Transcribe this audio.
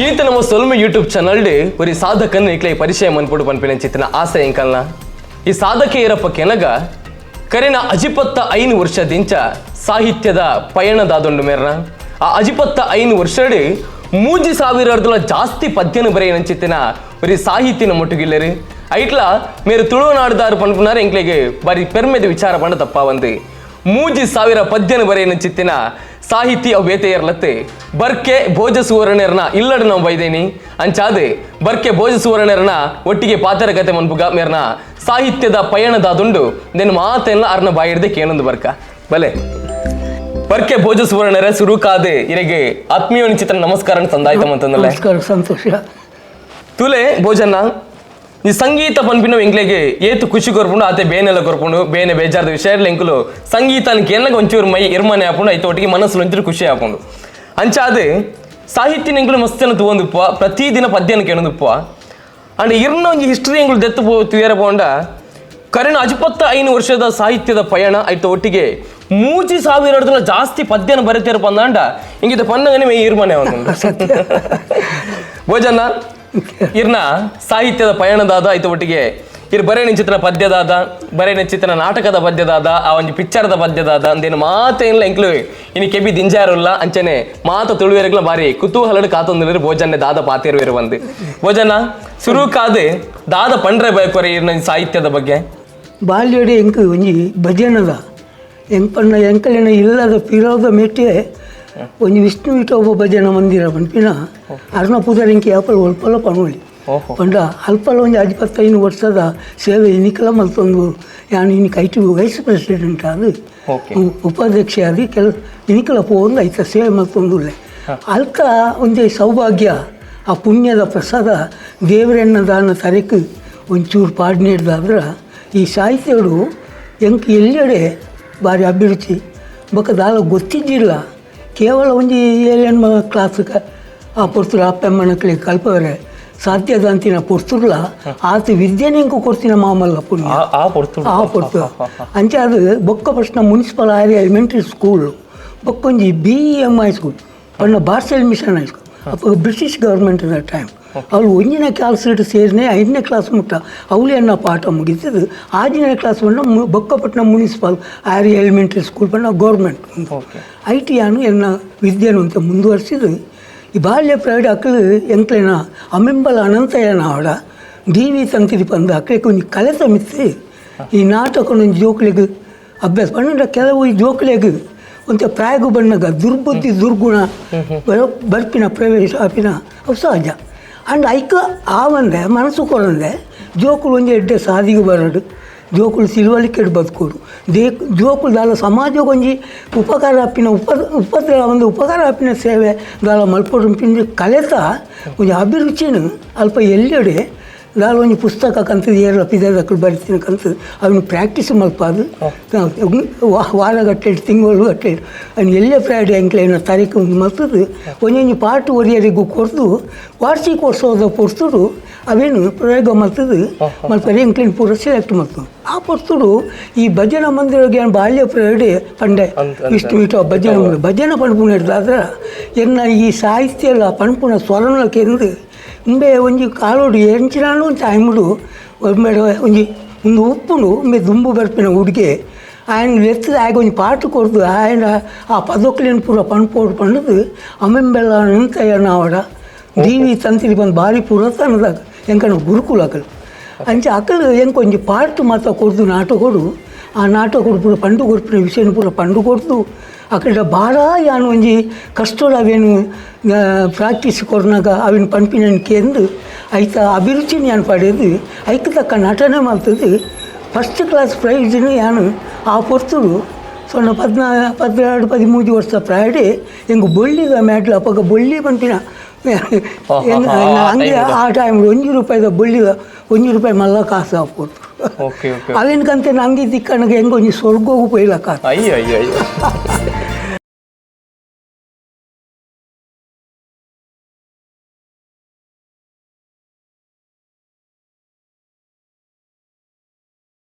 ಚೀತ ನಮ್ಮ ಸೊಲ್ಮೆ YouTube channel ஒரு ಸಾಧಕನ ಇಕ್ಲೆ ಪರಿಚಯ ಮನ್ಪುಡು ಪನ್ಪಿನ ಚಿತ್ತನ ಆಸೆ ಎಂಕಲ್ನ ಈ ಸಾಧಕೆ ಇರಪ್ಪ ಕೆನಗ ಕರೆನ ಅಜಿಪತ್ತ 5 ವರ್ಷದಿಂಚ ಸಾಹಿತ್ಯದ ಪಯಣದಾದೊಂಡು ಮೇರ್ನ ಆ ಅಜಿಪತ್ತ 5 ವರ್ಷಡ್ 3000 ಜಾಸ್ತಿ ಪದ್ಯನ ಬರೆಯನಂಚಿತ್ತಿನ ஒரு ಸಾಹಿತ್ಯನ ಮುಟ್ಟುಗಿಲ್ಲರು ಐಟ್ಲ ಮೇರು ತುಳುನಾಡುದಾರು ಪನ್ಪುನಾರ ಎಂಕ್ಲೆಗೆ ಬಾರಿ ಪೆರ್ಮೆದ ವಿಚಾರ ಪಂಡ ತಪ್ಪ ಒಂದು 3000 ಪದ್ಯನ ಬರೆಯನಂಚಿತ್ತಿನ ಸಾಹಿತಿ ಅವು ಬೇತೆ ಇರ್ಲತ್ತೆ ಬರ್ಕೆ ಭೋಜ ಸುವರ್ಣರ್ನ ಇಲ್ಲಡ ನಾವು ಬೈದೇನಿ ಅಂಚಾದೆ ಬರ್ಕೆ ಭೋಜ ಸುವರ್ಣರ್ನ ಒಟ್ಟಿಗೆ ಪಾತ್ರ ಕತೆ ಮನ್ಪುಗ ಮೇರ್ನ ಸಾಹಿತ್ಯದ ಪಯಣದಾದುಂಡು ನೆನ್ ಮಾತೆಲ್ಲ ಅರ್ನ ಬಾಯಿಡ್ದೆ ಕೇಳೊಂದು ಬರ್ಕ ಬಲೆ ಬರ್ಕೆ ಭೋಜ ಸುವರ್ಣರ ಸುರುಕಾದೆ ಇರೆಗೆ ಆತ್ಮೀಯ ಚಿತ್ರ ನಮಸ್ಕಾರ ಸಂದಾಯ್ತಂತಂದಲ್ಲ ನಮಸ್ಕಾರ ಸಂತೋಷ ತುಲೆ ಭೋಜನ ಈ ಸಂಗೀತ ಪನ್ಪಿನ ಎಂಕ್ಲೆಗೆ ಏತು ಖುಷಿ ಕೊರ್ಪುಂಡು ಆತೆ ಬೇನೆಲ್ಲ ಕೊರ್ಪುಂಡು ಬೇನೆ ಬೇಜಾರದ ವಿಷಯ ಎಂಕುಲು ಸಂಗೀತಾనికి ಎನ್ನಗ ಒಂಚೂರು ಮೈ ಇರ್ಮನೆ ಹಾಕೊಂಡು ಐತ ಒಟ್ಟಿಗೆ ಮನಸ್ಸು ಒಂಚೂರು ಖುಷಿ ಹಾಕೊಂಡು ಅಂಚಾದೆ ಸಾಹಿತ್ಯನ ಎಂಕುಲು ಮಸ್ತನ ತಗೊಂಡುಪ್ಪ ಪ್ರತಿದಿನ ಪದ್ಯನ ಕೇಳೋದುಪ್ಪ ಅಂಡ್ ಇರ್ನ ಒಂದು ಹಿಸ್ಟ್ರಿ ಎಂಕುಲು ದೆತ್ತು ತುಯರ ಪೋಂಡ ಕರೆನ 25 ವರ್ಷದ ಸಾಹಿತ್ಯದ ಪಯಣ ಐತ ಒಟ್ಟಿಗೆ 3000 ಜಾಸ್ತಿ ಪದ್ಯನ ಬರೀತಿರಪ್ಪ ಅಂದಾಂಡ ಹಿಂಗಿತ ಪನ್ನಗನೆ ಮೈ ಇರ್ಮನೆ ಒಂದು ಭೋಜನ ಇರ್ನ ಸಾಹಿತ್ಯದ ಪಯಣದಾದ ಐತ ಒಟ್ಟಿಗೆ ಇರ್ ಬರೇನ ಚಿತ್ರ ಪದ್ಯದಾದ ಬರೇನ ಚಿತ್ರ ನಾಟಕದ ಪದ್ಯದಾದ ಆ ಒಂದು ಪಿಕ್ಚರ್ದ ಪದ್ಯದಾದ ಅಂದೇನು ಮಾತೇನಿಲ್ಲ ಎಂಕ್ಲು ಇನ್ನು ಕೆಬಿ ದಿಂಜಾರುಲ್ಲ ಅಂಚನೆ ಮಾತ ತುಳುವೇರಿಗ್ಲ ಬಾರಿ ಕುತೂಹಲಡ್ ಕಾತೊಂದಿರು ಭೋಜನೆ ದಾದ ಪಾತಿರುವಿರು ಒಂದು ಭೋಜನ ಸುರು ಕಾದೆ ದಾದ ಪಂಡ್ರೆ ಬಯಕೊರೆ ಇರ್ನ ಸಾಹಿತ್ಯದ ಬಗ್ಗೆ ಬಾಲ್ಯಡೆ ಎಂಕ್ ಒಂಜಿ ಭಜನದ ಎಂಕ್ ಪಣ್ಣ ಎಂಕಲಿನ ಇಲ್ಲದ ಪಿರೋದ ಮೆಟ್ಟೆ ಒಂಜಿ ವಿಷ್ಣು ವಿಠೋಬ ಭಜನ ಮಂದಿರ ಪನ್ಪಿನ ಅರ್ನ ಪೂಜಾರಿ ಎಂಕಿ ಯಾಪಲ್ ಒಲ್ಪಲ ಪಣೋಲಿ ಪಂಡ ಅಲ್ಪಲ ಒಂಜಿ 25 ವರ್ಷದ ಸೇವೆ ಇನಿಕಲ ಮಲ್ತೊಂದು ಯಾನು ಇನಿಕ್ ಐಟಿ ವೈಸ್ ಪ್ರೆಸಿಡೆಂಟ್ ಅದು ಉಪಾಧ್ಯಕ್ಷ ಆದಿ ಕೆಲ ಇನಿಕಲ ಪೋಂದು ಐತ ಸೇವೆ ಮಲ್ತೊಂದುಲ್ಲೆ ಅಲ್ಕ ಒಂಜಿ ಸೌಭಾಗ್ಯ ಆ ಪುಣ್ಯದ ಪ್ರಸಾದ ದೇವರೆನ್ನ ದಾನ ತರೆಕ್ ಒಂಚೂರು ಪಾಡ್ನೇಡ್ದಾದ್ರೆ ಈ ಸಾಹಿತ್ಯಗಳು ಎಂಕ್ ಎಲ್ಲೆಡೆ ಭಾರಿ ಅಭಿರುಚಿ ಬೊಕ್ಕ ದಾಲ ಗೊತ್ತಿದ್ದಿಲ್ಲ ಕೇವಲ ಒಂಜಿ 7ನೇ ಕ್ಲಾಸ್ಗೆ ಆ ಪೊರ್ತುರು ಅಪ್ಪಮ್ಮನಕ್ಲಿಗೆ ಕಲ್ಪವರೆ ಸಾಧ್ಯದ ಅಂತಿನ ಪೊರ್ತುರ್ಲ ಆತ ವಿದ್ಯೆನೆಂಕು ಕೊಡ್ತಿನ ಮಾಮಲ್ಲ ಪುಣ್ಯ ಆ ಪೊರ್ತು ಅಂಚೆ ಅದು ಬೊಕ್ಕ first municipal area elementary school ಬೊಕ್ಕೊಂಜಿ BEM ಸ್ಕೂಲ್ ಪಣ್ಣ ಬಾರ್ಸೆಲ್ ಮಿಷನ್ ಹೈಸ್ಕೂಲ್ ಅಪ್ಪ ಬ್ರಿಟಿಷ್ ಗೌರ್ಮೆಂಟ್ ಟೈಮ್ ಅವಳು 1ನೇ ಕ್ಲಾಸ್ ಸೇರಿನೇ 5ನೇ ಕ್ಲಾಸ್ ಮುಟ್ಟ ಅವಳು ಎನ್ನ ಪಾಠ ಮುಗಿತದು 6ನೇ ಕ್ಲಾಸ್ ಪಣ್ಣ ಬೊಕ್ಕಪಟ್ಟಣ ಮುನ್ಸಿಪಲ್ ಏರಿಯಾ ಎಲಿಮೆಂಟ್ರಿ ಸ್ಕೂಲ್ ಪಣ್ಣ ಗೌರ್ಮೆಂಟ್ IT ಯಾನು ಎನ್ನ ವಿದ್ಯೆನು ಅಂತ ಮುಂದುವರಿಸಿದು ಈ ಬಾಲ್ಯ ಪ್ರೈಡ್ ಅಕ್ಕಳು ಎಂಕ್ಲೇನ ಅಮೆಂಬಲ ಅನಂತಯ್ಯನ ಅವಡ DV ತಂತಿರಿ ಪಂದು ಅಕ್ಕಳಿಗೆ ಒಂದು ಕಲೆತ ಮಿತ್ತಿ ಈ ನಾಟಕ ಒಂದು ಜೋಕ್ಲಿಗೆ ಅಭ್ಯಾಸ ಪಣ್ಣ ಕೆಲವು ಈ ಜೋಕ್ಲಿಗೆ ಒಂದು ಪ್ರಾಯಗು ಬಣ್ಣಗ ದುರ್ಬುದ್ಧಿ ದುರ್ಗುಣ ಬರ್ಪಿನ ಪ್ರವೇಶ ಆಪಿನ ಅವು ಸಹಜ ಅಂಡ್ ಐಕ ಆವಂದೆ ಮನಸ್ಸು ಕೊರಂದೆ ಜೋಕುಲು ಒಂಜಿ ಎಡ್ಡೆ ಸಾದಿಗೆ ಬರೋಡು ಜೋಕುಲು ಸಿಲ್ವಲಿಕೆಡು ಬದುಕೋಡು ಜೋಕುಲು ದಾಲ ಸಮಾಜಕ್ಕೆ ಒಂಜಿ ಉಪಕಾರ ಆಪಿನ ಉಪದ್ರ ಒಂದು ಉಪಕಾರ ಆಪಿನ ಸೇವೆ ದಾಲ ಮಲ್ಪೋಡು ಪಿಂಜ ಕಲೆತ ಒಂಜಿ ಅಭಿರುಚಿನ ಅಲ್ಪ ಎಲ್ಲೆಡೆ ದಾಲ ಒಂಜಿ ಪುಸ್ತಕ ಕಂತದ್ದು ಏರ ಪಿದಕ್ಕಳು ಬರಿತೀನಿ ಕಂತದ್ದು ಅವನು ಪ್ರಾಕ್ಟೀಸ್ ಮಲ್ಪಾದು ವಾರಗಟ್ಟೆ ತಿಂಗಳು ಗಟ್ಟೆ ಅವ್ನು ಎಲ್ಲೇ ಫ್ರೈಡೆ ಎಂಕ್ಲೇನ ತಾರೀಕು ಮಲ್ತದ್ದು ಒಂದೊಂದು ಪಾಠ ಒರಿಯರಿಗೂ ಕೊಡ್ದು ವಾರ್ಷಿಕೋತ್ಸವದ ಪೊರ್ತುಡು ಅವೇನು ಪ್ರಯೋಗ ಮಲ್ತದ್ದು ಮಲ್ಪರೆ ಎಂಕ್ಲೇನು ಪೂರ ಸೆಲೆಕ್ಟ್ ಮಾಡ್ತದೆ ಆ ಪೊರ್ತುಡು ಈ ಭಜನ ಮಂದಿರಗೆ ಏನು ಬಾಲ್ಯ ಪ್ರಯೋಡೆ ಪಂಡೆ ಇಷ್ಟು ಇಟ್ಟು ಭಜನ ಪಣಪುನ ಹಿಡ್ದಾದ್ರೆ ಎನ್ನ ಈ ಸಾಹಿತ್ಯ ಎಲ್ಲ ಪಣಪುನ ಸ್ವರನಕ್ಕೆ ಎಂದು ಮುಂಬೆ ಒಂಜಿ ಕಾಲೋಡು ಎಂಚಿನಾನು ಒಂದು ಟೈಮುಡು ಒಮ್ಮೆಡೆ ಒಂದು ಉಪ್ಪುಂಡು ಒಮ್ಮೆ ದುಂಬು ಬರ್ಪಿನ ಹುಡುಗೆ ఆయన ಎತ್ತದ ಆಗ ಒಂದು ಪಾಠ ಕೊಡ್ದು ఆయన ಆ ಪದೊಕ್ಲೇನು ಪೂರ ಪಣ್ಪೋಡು ಪಂಡದು ಅಮೆಂಬೆಲ್ಲ ಅನಂತಯ್ಯ ನಾವಡ DV ತಂತಿರಿ ಬಂದು ಭಾರಿ ಪುರಾತನದಾಗ ಎಂಕನ ಗುರುಕುಲಗಳು ಅಂಚೆ ಅಕ್ಕಲು ಎಂಕ ಒಂಜಿ ಪಾಠ ಮಾತ್ರ ಕೊಡ್ದು ನಾಟಕೊಡು ಆ ನಾಟಕೊಡು ಪೂರ ಪಂಡು ಕೊಡ್ಪಿನ ವಿಷಯನ ಪೂರ ಪಂಡು ಕೊಡ್ದು ಅಕಡೆ ಭಾಳ ಯಾನು ಒಂಜಿ ಕಷ್ಟೋಡು ಅವೇನು ಪ್ರಾಕ್ಟೀಸ್ ಕೊರ್ನಾಗ ಅವಿನ ಪಂಪಿನ ಕೇಂದು ಐತ ಅಭಿರುಚಿನ ಯಾನು ಪಡೆದು ಐಕ ತಕ್ಕ ನಟನೆ ಮಾಡ್ತದೆ ಫಸ್ಟ್ ಕ್ಲಾಸ್ ಪ್ರೈಜ್ನು ಯಾನು ಆ ಪೊರ್ತುಡು ಸೊನ್ನ 12-13 ವರ್ಷ ಪ್ರಾಯಡೆ ಎಂಗು ಬೊಳ್ಳಿದ ಮ್ಯಾಟ್ಲ ಅಪ್ಪಗ ಬೊಳ್ಳಿ ಪಂಪಿನ ಹಂಗೆ ಆ ಟೈಮ್ ₹1 ಬೊಳ್ಳಿದ ₹1 ಮಲ್ಲ ಕಾಸು ಹಾಕ್ಕೊಡ್ತು ಅವೇನ್ಕಂತೆ ನಂಗೆ ದಿಕ್ಕನಗೆ ಹೆಂಗೆ ಒಂಜಿ ಸ್ವರ್ಗೋಗು ಪೈಲ ಕಾಸು